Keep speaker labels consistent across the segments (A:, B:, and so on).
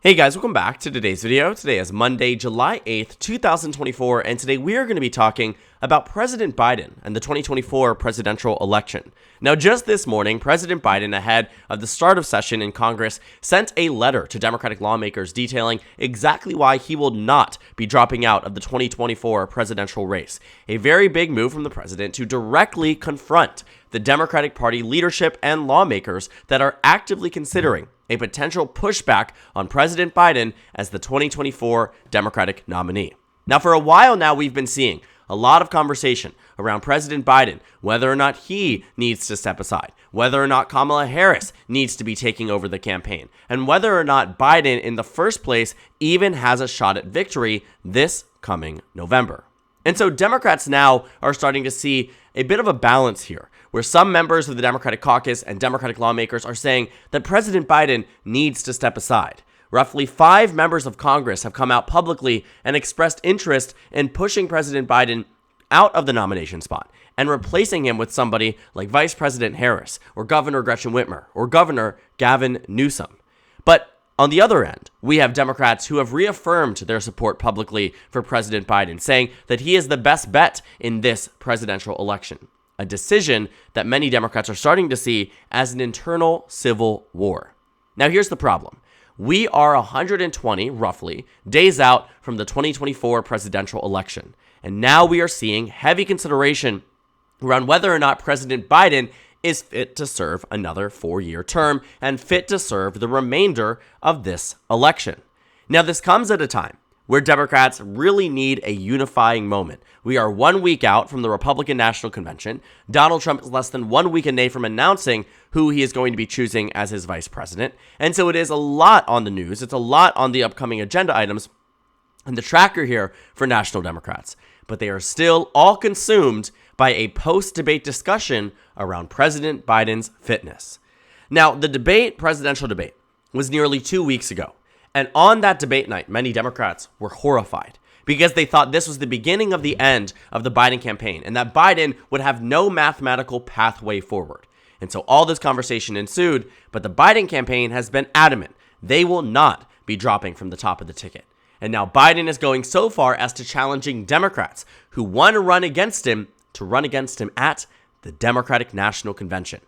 A: Hey guys, welcome back to today's video. Today is Monday, July 8th, 2024, and today we are going to be talking about President Biden and the 2024 presidential election. Now, just this morning, President Biden, ahead of the start of session in Congress, sent a letter to Democratic lawmakers detailing exactly why he will not be dropping out of the 2024 presidential race. A very big move from the president to directly confront the Democratic Party leadership and lawmakers that are actively considering a potential pushback on President Biden as the 2024 Democratic nominee. Now, for a while now, we've been seeing a lot of conversation around President Biden, whether or not he needs to step aside, whether or not Kamala Harris needs to be taking over the campaign, and whether or not Biden in the first place even has a shot at victory this coming November. And so Democrats now are starting to see a bit of a balance here, where some members of the Democratic caucus and Democratic lawmakers are saying that President Biden needs to step aside. Roughly 5 members of Congress have come out publicly and expressed interest in pushing President Biden out of the nomination spot and replacing him with somebody like Vice President Harris or Governor Gretchen Whitmer or Governor Gavin Newsom. But on the other end, we have Democrats who have reaffirmed their support publicly for President Biden, saying that he is the best bet in this presidential election, a decision that many Democrats are starting to see as an internal civil war. Now, here's the problem. We are 120, roughly, days out from the 2024 presidential election, and now we are seeing heavy consideration around whether or not President Biden is fit to serve another 4-year term and fit to serve the remainder of this election. Now, this comes at a time where Democrats really need a unifying moment. We are 1 week out from the Republican National Convention. Donald Trump is less than 1 week away from announcing who he is going to be choosing as his vice president. And so it is a lot on the news. It's a lot on the upcoming agenda items and the tracker here for national Democrats. But they are still all consumed by a post-debate discussion around President Biden's fitness. Now, the presidential debate, was nearly 2 weeks ago. And on that debate night, many Democrats were horrified because they thought this was the beginning of the end of the Biden campaign and that Biden would have no mathematical pathway forward. And so all this conversation ensued, but the Biden campaign has been adamant they will not be dropping from the top of the ticket. And now Biden is going so far as to challenging Democrats who want to run against him at the Democratic National Convention.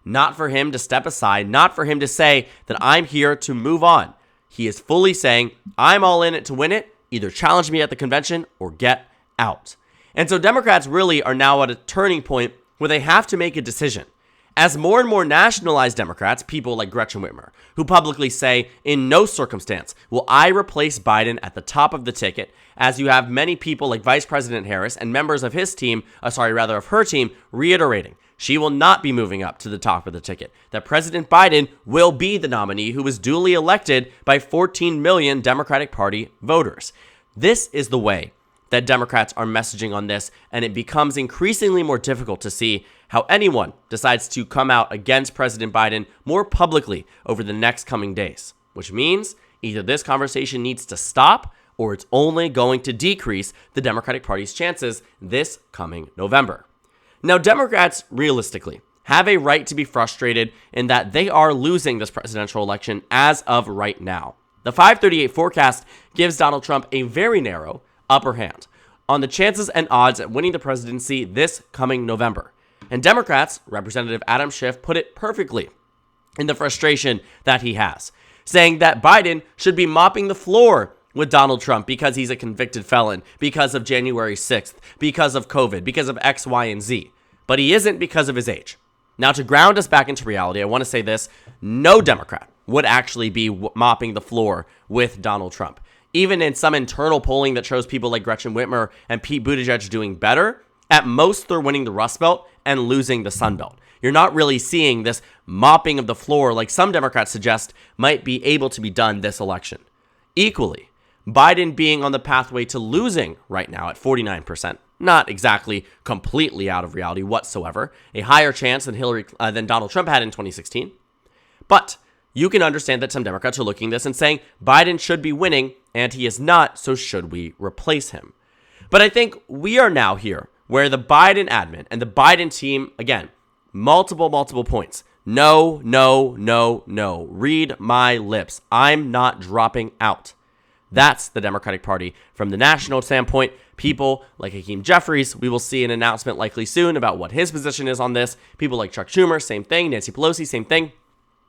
A: Not for him to step aside, not for him to say that I'm here to move on. He is fully saying, I'm all in it to win it, either challenge me at the convention or get out. And so Democrats really are now at a turning point where they have to make a decision. As more and more nationalized Democrats, people like Gretchen Whitmer, who publicly say, in no circumstance will I replace Biden at the top of the ticket, as you have many people like Vice President Harris and members of her team, reiterating she will not be moving up to the top of the ticket, that President Biden will be the nominee who was duly elected by 14 million Democratic Party voters. This is the way that Democrats are messaging on this, and it becomes increasingly more difficult to see how anyone decides to come out against President Biden more publicly over the next coming days, which means either this conversation needs to stop or it's only going to decrease the Democratic Party's chances this coming November. Now, Democrats, realistically, have a right to be frustrated in that they are losing this presidential election as of right now. The FiveThirtyEight forecast gives Donald Trump a very narrow upper hand on the chances and odds at winning the presidency this coming November. And Democrats, Representative Adam Schiff, put it perfectly in the frustration that he has, saying that Biden should be mopping the floor with Donald Trump because he's a convicted felon, because of January 6th, because of COVID, because of X, Y, and Z. But he isn't because of his age. Now, to ground us back into reality, I want to say this. No Democrat would actually be mopping the floor with Donald Trump. Even in some internal polling that shows people like Gretchen Whitmer and Pete Buttigieg doing better, at most they're winning the Rust Belt and losing the Sun Belt. You're not really seeing this mopping of the floor like some Democrats suggest might be able to be done this election. Equally, Biden being on the pathway to losing right now at 49%, not exactly completely out of reality whatsoever, a higher chance than Donald Trump had in 2016. But you can understand that some Democrats are looking at this and saying Biden should be winning and he is not, so should we replace him? But I think we are now here where the Biden admin and the Biden team, again, multiple points No, no, no, no. Read my lips. I'm not dropping out. That's the Democratic Party. From the national standpoint, people like Hakeem Jeffries, we will see an announcement likely soon about what his position is on this. People like Chuck Schumer, same thing. Nancy Pelosi, same thing.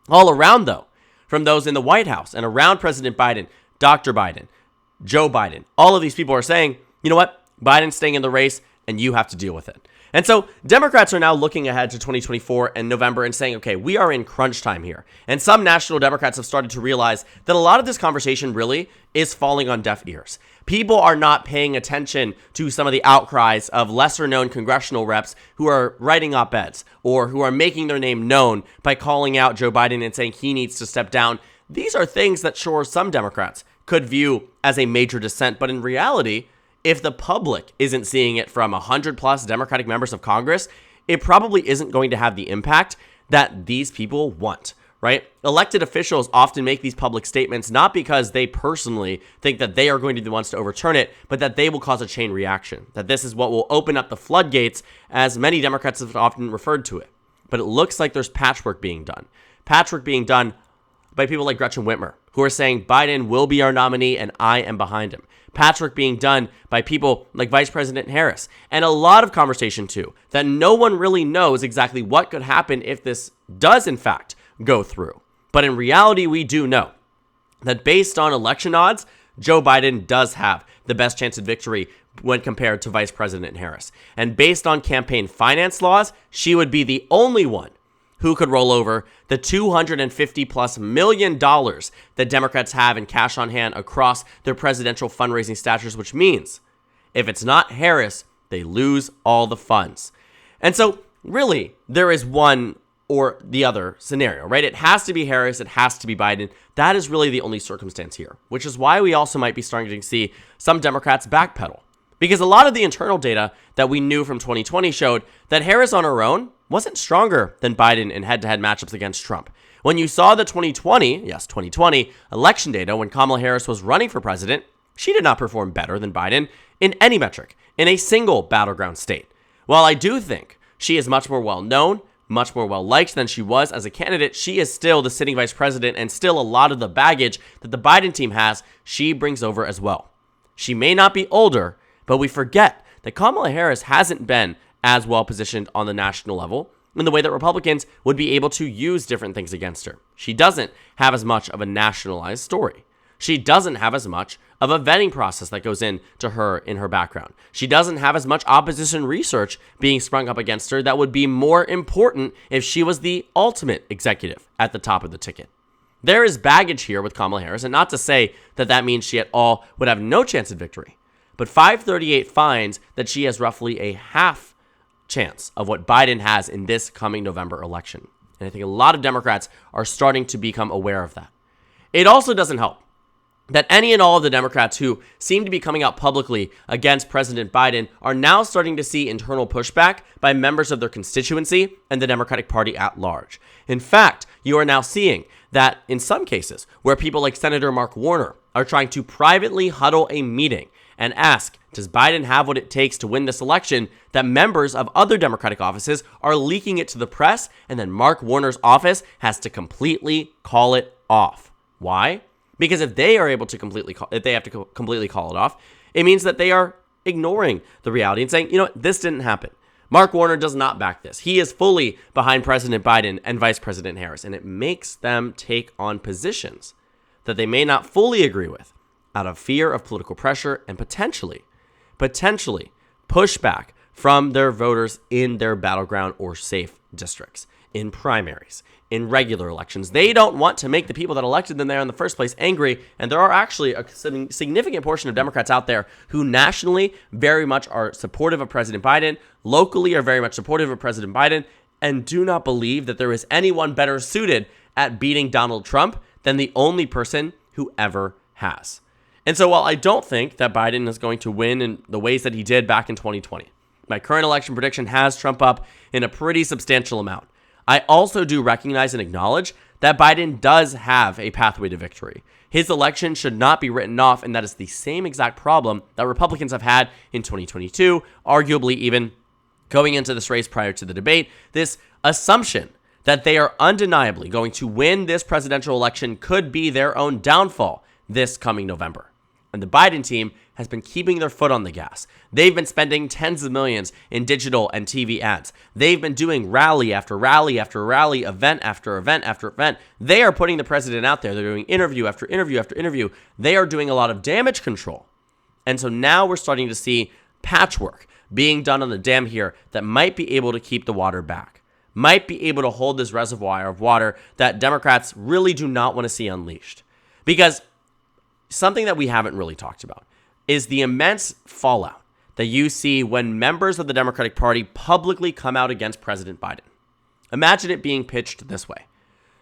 A: All around, though, from those in the White House and around President Biden, Dr. Biden, Joe Biden, all of these people are saying, you know what? Biden's staying in the race, and you have to deal with it. And so Democrats are now looking ahead to 2024 and November and saying, okay, we are in crunch time here. And some national Democrats have started to realize that a lot of this conversation really is falling on deaf ears. People are not paying attention to some of the outcries of lesser known congressional reps who are writing op-eds or who are making their name known by calling out Joe Biden and saying he needs to step down. These are things that sure some Democrats could view as a major dissent, but in reality, if the public isn't seeing it from 100 plus Democratic members of Congress, it probably isn't going to have the impact that these people want, right? Elected officials often make these public statements not because they personally think that they are going to be the ones to overturn it, but that they will cause a chain reaction, that this is what will open up the floodgates, as many Democrats have often referred to it. But it looks like there's patchwork being done. Patchwork being done by people like Gretchen Whitmer, who are saying Biden will be our nominee and I am behind him. Patchwork being done by people like Vice President Harris, and a lot of conversation too, that no one really knows exactly what could happen if this does in fact go through. But in reality, we do know that based on election odds, Joe Biden does have the best chance of victory when compared to Vice President Harris. And based on campaign finance laws, she would be the only one who could roll over the $250+ million that Democrats have in cash on hand across their presidential fundraising statures, which means if it's not Harris, they lose all the funds. And so really, there is one or the other scenario, right? It has to be Harris, it has to be Biden. That is really the only circumstance here, which is why we also might be starting to see some Democrats backpedal. Because a lot of the internal data that we knew from 2020 showed that Harris on her own wasn't stronger than Biden in head-to-head matchups against Trump. When you saw the 2020 election data when Kamala Harris was running for president, she did not perform better than Biden in any metric in a single battleground state. While I do think she is much more well-known, much more well-liked than she was as a candidate, she is still the sitting vice president, and still a lot of the baggage that the Biden team has, she brings over as well. She may not be older, but we forget that Kamala Harris hasn't been as well positioned on the national level in the way that Republicans would be able to use different things against her. She doesn't have as much of a nationalized story. She doesn't have as much of a vetting process that goes into her in her background. She doesn't have as much opposition research being sprung up against her that would be more important if she was the ultimate executive at the top of the ticket. There is baggage here with Kamala Harris, and not to say that that means she at all would have no chance of victory. But 538 finds that she has roughly a half chance of what Biden has in this coming November election. And I think a lot of Democrats are starting to become aware of that. It also doesn't help that any and all of the Democrats who seem to be coming out publicly against President Biden are now starting to see internal pushback by members of their constituency and the Democratic Party at large. In fact, you are now seeing that in some cases where people like Senator Mark Warner are trying to privately huddle a meeting and ask, does Biden have what it takes to win this election, that members of other Democratic offices are leaking it to the press, and then Mark Warner's office has to completely call it off. Why? Because if they are able to completely call it off, it means that they are ignoring the reality and saying, you know what, this didn't happen. Mark Warner does not back this. He is fully behind President Biden and Vice President Harris, and it makes them take on positions that they may not fully agree with out of fear of political pressure and potentially pushback from their voters in their battleground or safe districts, in primaries, in regular elections. They don't want to make the people that elected them there in the first place angry, and there are actually a significant portion of Democrats out there who nationally very much are supportive of President Biden, locally are very much supportive of President Biden, and do not believe that there is anyone better suited at beating Donald Trump than the only person who ever has. And so while I don't think that Biden is going to win in the ways that he did back in 2020, my current election prediction has Trump up in a pretty substantial amount. I also do recognize and acknowledge that Biden does have a pathway to victory. His election should not be written off, and that is the same exact problem that Republicans have had in 2022, arguably even going into this race prior to the debate, this assumption that they are undeniably going to win this presidential election could be their own downfall this coming November. And the Biden team has been keeping their foot on the gas. They've been spending tens of millions in digital and TV ads. They've been doing rally after rally after rally, event after event after event. They are putting the president out there. They're doing interview after interview after interview. They are doing a lot of damage control. And so now we're starting to see patchwork being done on the dam here that might be able to keep the water back, might be able to hold this reservoir of water that Democrats really do not want to see unleashed. Because something that we haven't really talked about is the immense fallout that you see when members of the Democratic Party publicly come out against President Biden. Imagine it being pitched this way.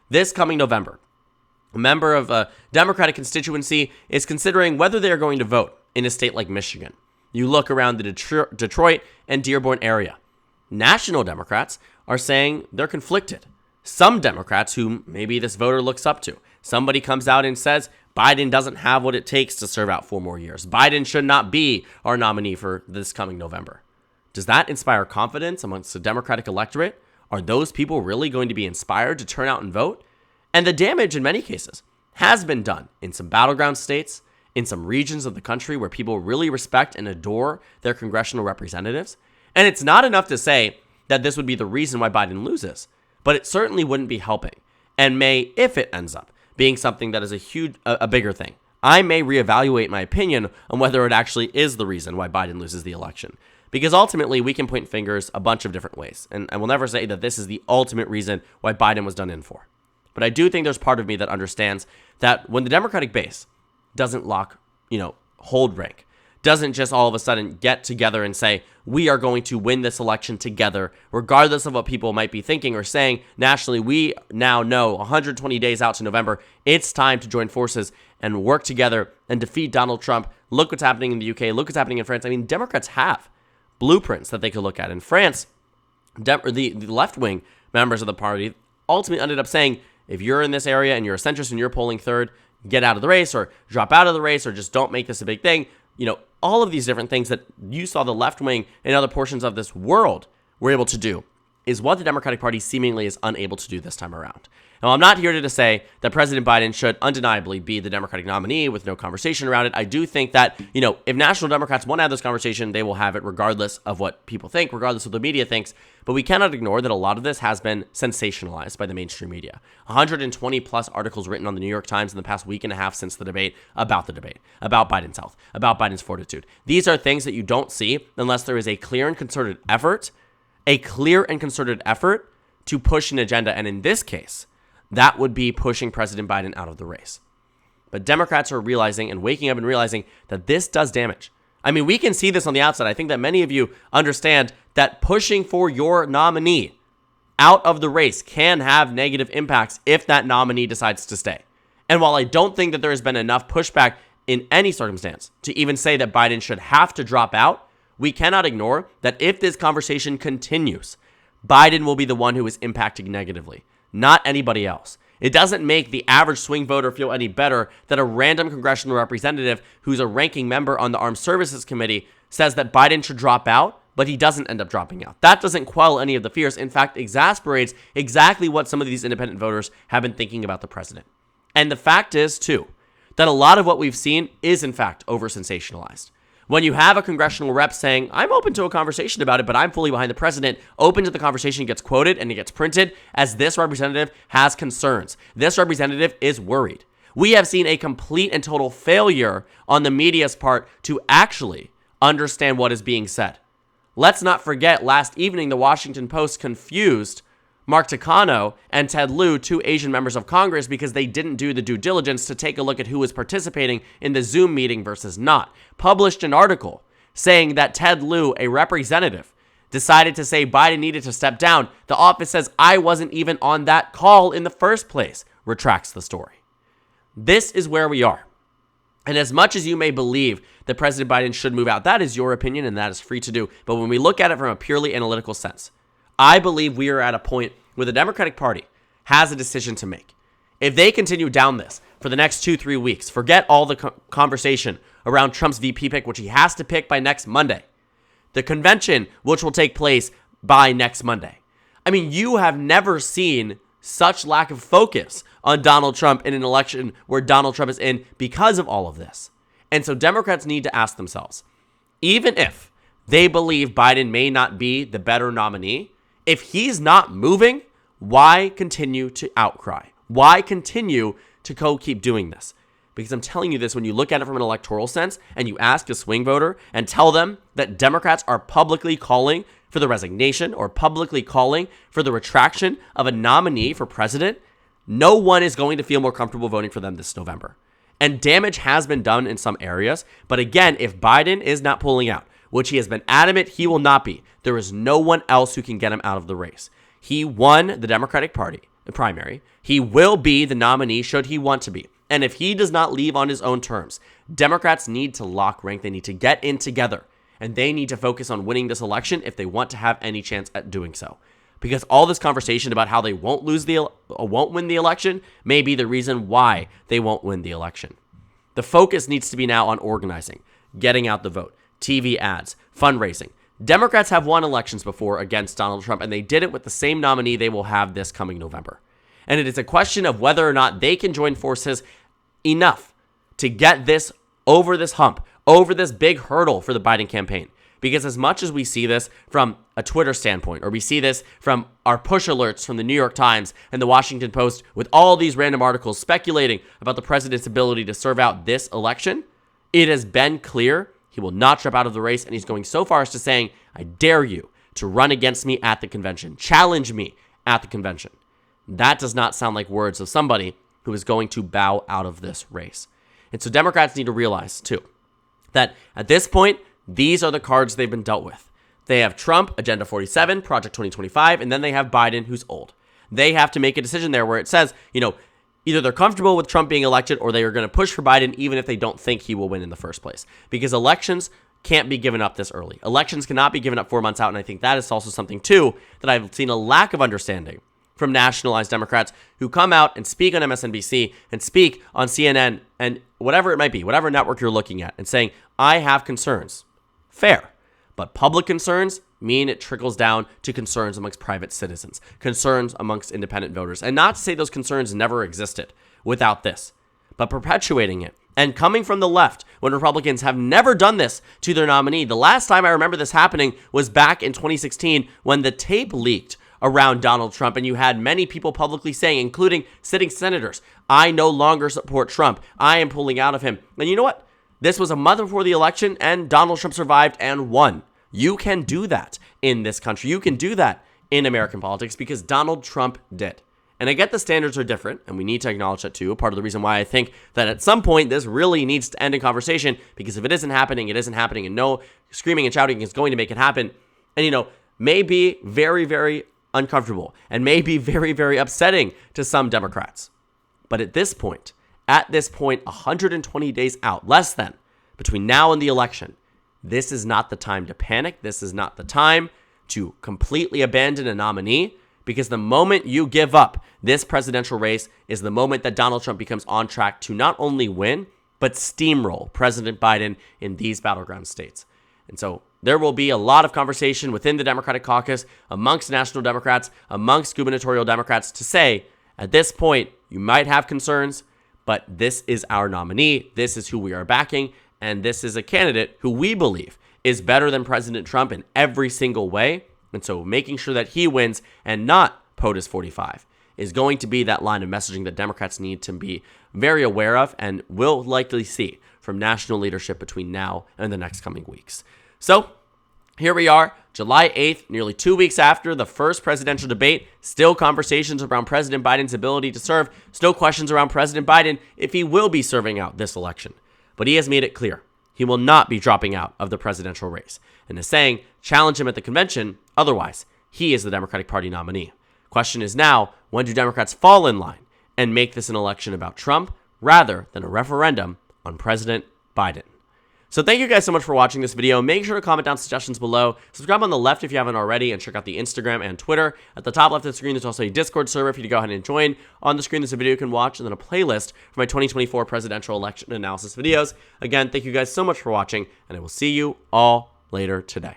A: This coming November, a member of a Democratic constituency is considering whether they are going to vote in a state like Michigan. You look around the Detroit and Dearborn area. National Democrats are saying they're conflicted. Some Democrats who maybe this voter looks up to, somebody comes out and says, Biden doesn't have what it takes to serve out 4 more years. Biden should not be our nominee for this coming November. Does that inspire confidence amongst the Democratic electorate? Are those people really going to be inspired to turn out and vote? And the damage in many cases has been done in some battleground states, in some regions of the country where people really respect and adore their congressional representatives. And it's not enough to say that this would be the reason why Biden loses, but it certainly wouldn't be helping and may, if it ends up being something that is a bigger thing, I may reevaluate my opinion on whether it actually is the reason why Biden loses the election. Because ultimately, we can point fingers a bunch of different ways. And I will never say that this is the ultimate reason why Biden was done in for. But I do think there's part of me that understands that when the Democratic base doesn't hold rank, doesn't just all of a sudden get together and say, we are going to win this election together, regardless of what people might be thinking or saying nationally. We now know 120 days out to November, it's time to join forces and work together and defeat Donald Trump. Look what's happening in the UK. Look what's happening in France. I mean, Democrats have blueprints that they could look at. In France, the left-wing members of the party ultimately ended up saying, if you're in this area and you're a centrist and you're polling third, get out of the race or drop out of the race or just don't make this a big thing. All of these different things that you saw the left wing and other portions of this world were able to do is what the Democratic Party seemingly is unable to do this time around. Now, I'm not here to say that President Biden should undeniably be the Democratic nominee with no conversation around it. I do think that, if national Democrats want to have this conversation, they will have it regardless of what people think, regardless of what the media thinks. But we cannot ignore that a lot of this has been sensationalized by the mainstream media. 120 plus articles written on the New York Times in the past week and a half since the debate, about Biden's health, about Biden's fortitude. These are things that you don't see unless there is a clear and concerted effort to push an agenda. And in this case, that would be pushing President Biden out of the race. But Democrats are realizing and waking up and realizing that this does damage. I mean, we can see this on the outside. I think that many of you understand that pushing for your nominee out of the race can have negative impacts if that nominee decides to stay. And while I don't think that there has been enough pushback in any circumstance to even say that Biden should have to drop out, we cannot ignore that if this conversation continues, Biden will be the one who is impacted negatively, not anybody else. It doesn't make the average swing voter feel any better that a random congressional representative who's a ranking member on the Armed Services Committee says that Biden should drop out, but he doesn't end up dropping out. That doesn't quell any of the fears. In fact, exasperates exactly what some of these independent voters have been thinking about the president. And the fact is, too, that a lot of what we've seen is, in fact, over-sensationalized. When you have a congressional rep saying, I'm open to a conversation about it, but I'm fully behind the president, open to the conversation gets quoted and it gets printed as this representative has concerns. This representative is worried. We have seen a complete and total failure on the media's part to actually understand what is being said. Let's not forget last evening, the Washington Post confused Mark Takano and Ted Lieu, 2 Asian members of Congress, because they didn't do the due diligence to take a look at who was participating in the Zoom meeting versus not. Published an article saying that Ted Lieu, a representative, decided to say Biden needed to step down. The office says, I wasn't even on that call in the first place, retracts the story. This is where we are. And as much as you may believe that President Biden should move out, that is your opinion and that is free to do. But when we look at it from a purely analytical sense, I believe we are at a point where the Democratic Party has a decision to make. If they continue down this for the next 2-3 weeks, forget all the conversation around Trump's VP pick, which he has to pick by next Monday, the convention, which will take place by next Monday. I mean, you have never seen such lack of focus on Donald Trump in an election where Donald Trump is in because of all of this. And so Democrats need to ask themselves, even if they believe Biden may not be the better nominee, if he's not moving, why continue to outcry? Why continue to keep doing this? Because I'm telling you this, when you look at it from an electoral sense and you ask a swing voter and tell them that Democrats are publicly calling for the resignation or publicly calling for the retraction of a nominee for president, no one is going to feel more comfortable voting for them this November. And damage has been done in some areas. But again, if Biden is not pulling out, which he has been adamant he will not be, there is no one else who can get him out of the race. He won the Democratic Party primary. He will be the nominee should he want to be. And if he does not leave on his own terms, Democrats need to lock rank. They need to get in together. And they need to focus on winning this election if they want to have any chance at doing so. Because all this conversation about how they won't win the election may be the reason why they won't win the election. The focus needs to be now on organizing, getting out the vote, TV ads, fundraising. Democrats have won elections before against Donald Trump, and they did it with the same nominee they will have this coming November. And it is a question of whether or not they can join forces enough to get this over this hump, over this big hurdle for the Biden campaign. Because as much as we see this from a Twitter standpoint, or we see this from our push alerts from the New York Times and the Washington Post with all these random articles speculating about the president's ability to serve out this election, it has been clear he will not drop out of the race, and he's going so far as to saying, I dare you to run against me at the convention. Challenge me at the convention. That does not sound like words of somebody who is going to bow out of this race. And so Democrats need to realize, too, that at this point, these are the cards they've been dealt with. They have Trump, Agenda 47, Project 2025, and then they have Biden, who's old. They have to make a decision there where it says, either they're comfortable with Trump being elected or they are going to push for Biden even if they don't think he will win in the first place. Because elections can't be given up this early. Elections cannot be given up 4 months out, and I think that is also something, too, that I've seen a lack of understanding from nationalized Democrats who come out and speak on MSNBC and speak on CNN and whatever it might be, whatever network you're looking at, and saying, I have concerns. Fair. But public concerns mean it trickles down to concerns amongst private citizens, concerns amongst independent voters. And not to say those concerns never existed without this, but perpetuating it. And coming from the left, when Republicans have never done this to their nominee. The last time I remember this happening was back in 2016 when the tape leaked around Donald Trump, and you had many people publicly saying, including sitting senators, I no longer support Trump. I am pulling out of him. And you know what? This was a month before the election, and Donald Trump survived and won. You can do that in this country. You can do that in American politics because Donald Trump did. And I get the standards are different, and we need to acknowledge that too. Part of the reason why I think that at some point this really needs to end in conversation, because if it isn't happening, it isn't happening, and no screaming and shouting is going to make it happen. And, may be very, very uncomfortable and may be very, very upsetting to some Democrats. But at this point, 120 days out, less than, between now and the election, this is not the time to panic. This is not the time to completely abandon a nominee, because the moment you give up this presidential race is the moment that Donald Trump becomes on track to not only win, but steamroll President Biden in these battleground states. And so there will be a lot of conversation within the Democratic caucus, amongst national Democrats, amongst gubernatorial Democrats to say, at this point, you might have concerns, but this is our nominee. This is who we are backing. And this is a candidate who we believe is better than President Trump in every single way. And so making sure that he wins and not POTUS 45 is going to be that line of messaging that Democrats need to be very aware of and will likely see from national leadership between now and the next coming weeks. So here we are, July 8th, nearly 2 weeks after the first presidential debate. Still conversations around President Biden's ability to serve. Still questions around President Biden if he will be serving out this election. But he has made it clear he will not be dropping out of the presidential race and is saying challenge him at the convention. Otherwise, he is the Democratic Party nominee. Question is now, when do Democrats fall in line and make this an election about Trump rather than a referendum on President Biden? So thank you guys so much for watching this video. Make sure to comment down suggestions below. Subscribe on the left if you haven't already, and check out the Instagram and Twitter. At the top left of the screen, there's also a Discord server for you to go ahead and join. On the screen, there's a video you can watch, and then a playlist for my 2024 presidential election analysis videos. Again, thank you guys so much for watching, and I will see you all later today.